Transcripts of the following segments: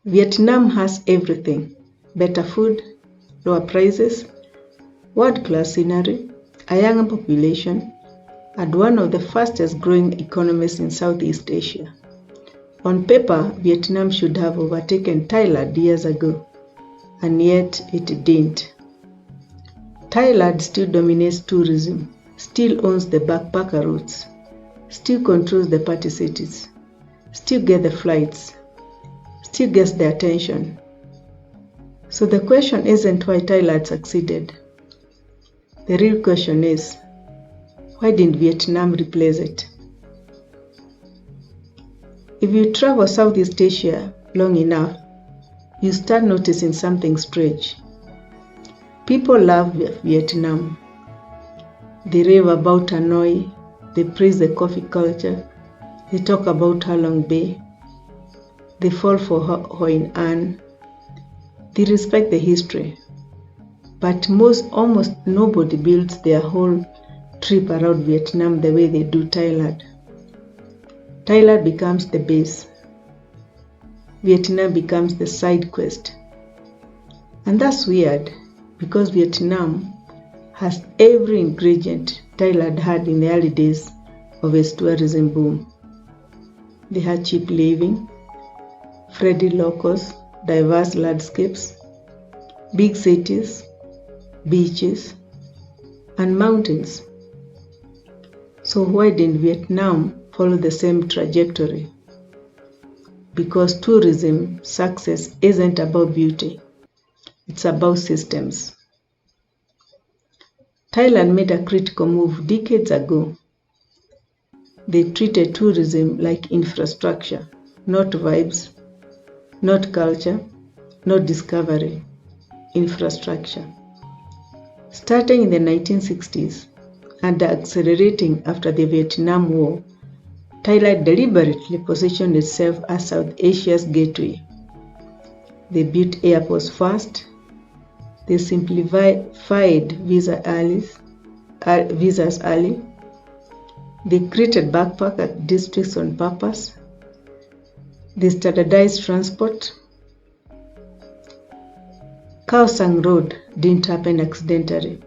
Vietnam has everything: better food, lower prices, world-class scenery, a young population, and one of the fastest growing economies in Southeast Asia. On paper, Vietnam should have overtaken Thailand years ago, and yet it didn't. Thailand still dominates tourism, still owns the backpacker routes, still controls the party cities, still gets the flights, still gets the attention. So the question isn't why Thailand succeeded. The real question is, why didn't Vietnam replace it? If you travel Southeast Asia long enough, you start noticing something strange. People love Vietnam. They rave about Hanoi, they praise the coffee culture, they talk about Halong Bay, they fall for Hoi An, they respect the history. But almost nobody builds their whole trip around Vietnam the way they do Thailand. Thailand becomes the base. Vietnam becomes the side quest. And that's weird, because Vietnam has every ingredient Thailand had in the early days of its tourism boom. They had cheap living, friendly locals, diverse landscapes, big cities, beaches, and mountains. So why didn't Vietnam follow the same trajectory? Because tourism success isn't about beauty, it's about systems. Thailand made a critical move decades ago. They treated tourism like infrastructure, not vibes, not culture, not discovery, infrastructure. Starting in the 1960s and accelerating after the Vietnam War, Thailand deliberately positioned itself as South Asia's gateway. They built airports fast, they simplified visas early, they created backpacker districts on purpose, they standardized transport. Khao Sang Road didn't happen accidentally.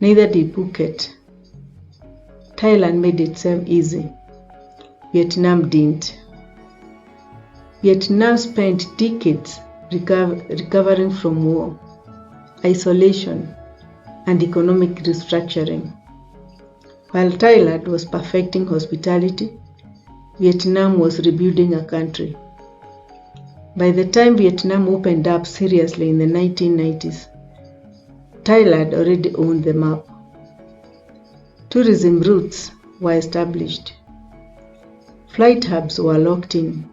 Neither did Phuket. Thailand made itself easy. Vietnam didn't. Vietnam spent decades recovering from war, isolation, and economic restructuring. While Thailand was perfecting hospitality, Vietnam was rebuilding a country. By the time Vietnam opened up seriously in the 1990s, Thailand already owned the map. Tourism routes were established. Flight hubs were locked in.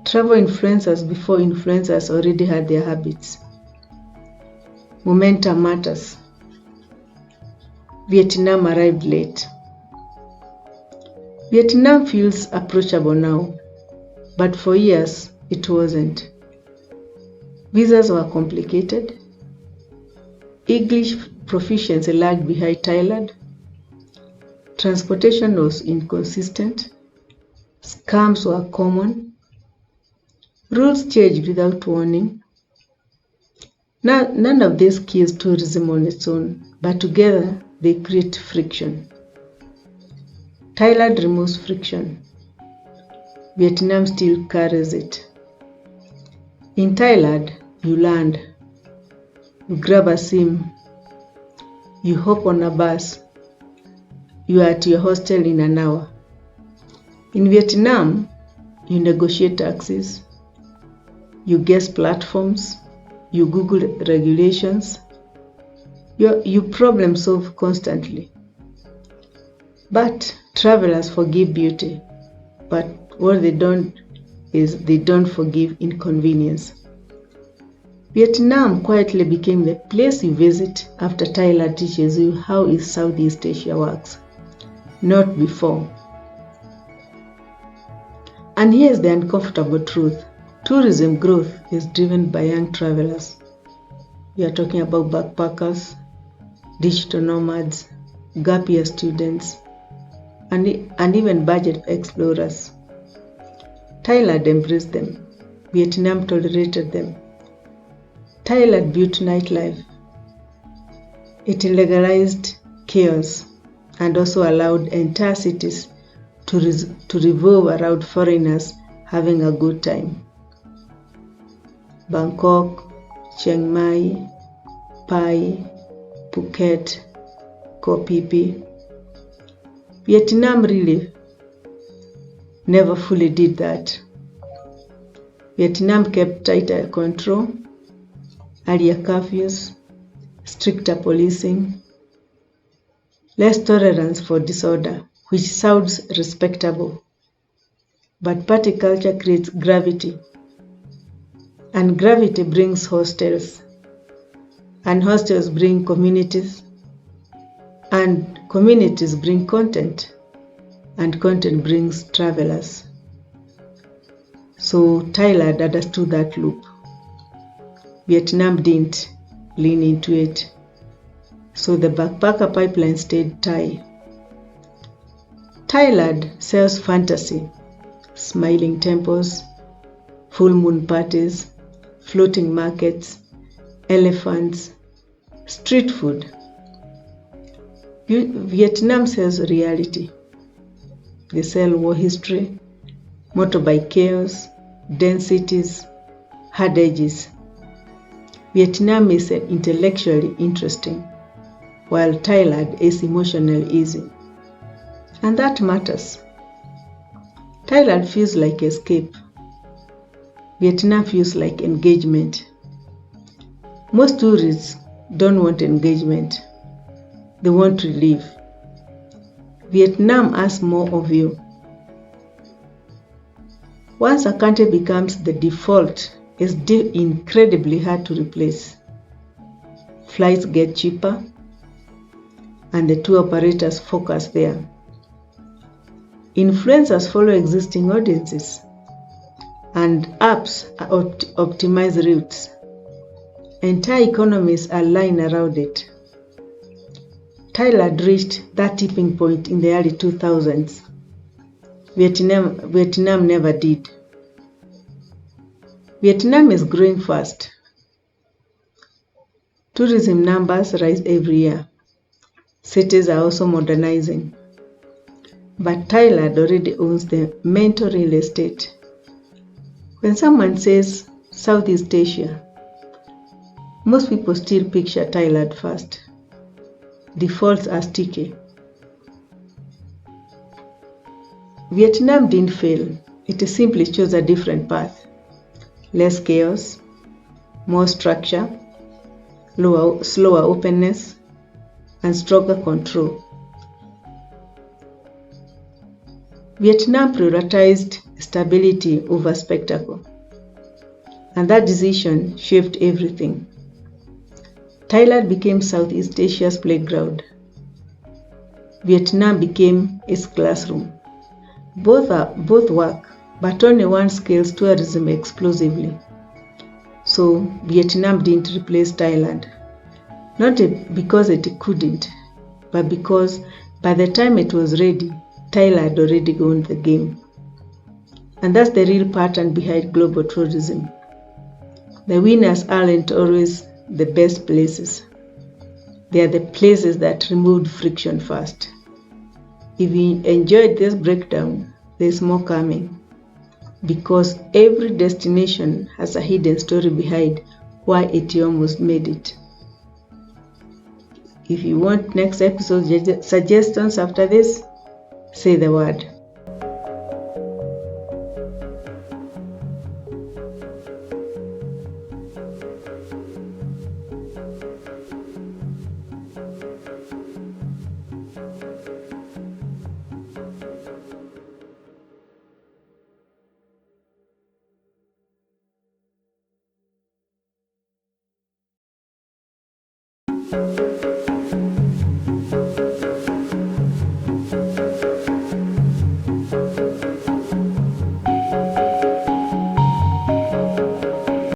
Travel influencers before influencers already had their habits. Momentum matters. Vietnam arrived late. Vietnam feels approachable now, but for years it wasn't. Visas were complicated. English proficiency lagged behind Thailand. Transportation was inconsistent. Scams were common. Rules changed without warning. None of this kills tourism on its own, but together they create friction. Thailand removes friction. Vietnam still carries it. In Thailand, you land, you grab a SIM, you hop on a bus, you are at your hostel in an hour. In Vietnam, you negotiate taxis, you guess platforms, you Google regulations, you problem solve constantly. But travelers forgive beauty, but what they don't is they don't forgive inconvenience. Vietnam quietly became the place you visit after Thailand teaches you how Southeast Asia works, not before. And here's the uncomfortable truth. Tourism growth is driven by young travelers. We are talking about backpackers, digital nomads, gap year students, and even budget explorers. Thailand embraced them. Vietnam tolerated them. Thailand built nightlife. It legalized chaos and also allowed entire cities to revolve around foreigners having a good time. Bangkok, Chiang Mai, Pai, Phuket, Koh Phi Phi. Vietnam really never fully did that. Vietnam kept tighter control, earlier curfews, stricter policing, less tolerance for disorder, which sounds respectable. But party culture creates gravity, and gravity brings hostels, and hostels bring communities, and communities bring content, and content brings travelers. So Thailand understood that loop. Vietnam didn't lean into it. So the backpacker pipeline stayed Thai. Thailand sells fantasy, smiling temples, full moon parties, floating markets, elephants, street food. Vietnam sells reality. They sell war history, motorbike chaos, densities, hard edges. Vietnam is intellectually interesting, while Thailand is emotionally easy. And that matters. Thailand feels like escape. Vietnam feels like engagement. Most tourists don't want engagement. They want relief. Vietnam asks more of you. Once a country becomes the default, it's incredibly hard to replace. Flights get cheaper, and the tour operators focus there. Influencers follow existing audiences, and apps optimize routes. Entire economies align around it. Thailand reached that tipping point in the early 2000s. Vietnam never did. Vietnam is growing fast. Tourism numbers rise every year. Cities are also modernizing. But Thailand already owns the mental real estate. When someone says Southeast Asia, most people still picture Thailand first. Defaults are sticky. Vietnam didn't fail. It simply chose a different path. Less chaos, more structure, slower openness, and stronger control. Vietnam prioritized stability over spectacle, and that decision shaped everything. Thailand became Southeast Asia's playground. Vietnam became its classroom. Both work, but only one scales tourism explosively. So Vietnam didn't replace Thailand, not because it couldn't, but because by the time it was ready, Thailand already owned the game. And that's the real pattern behind global tourism. The winners aren't always the best places. They are the places that removed friction first. If you enjoyed this breakdown, there's more coming. Because every destination has a hidden story behind why it almost made it. If you want next episode suggestions after this, say the word.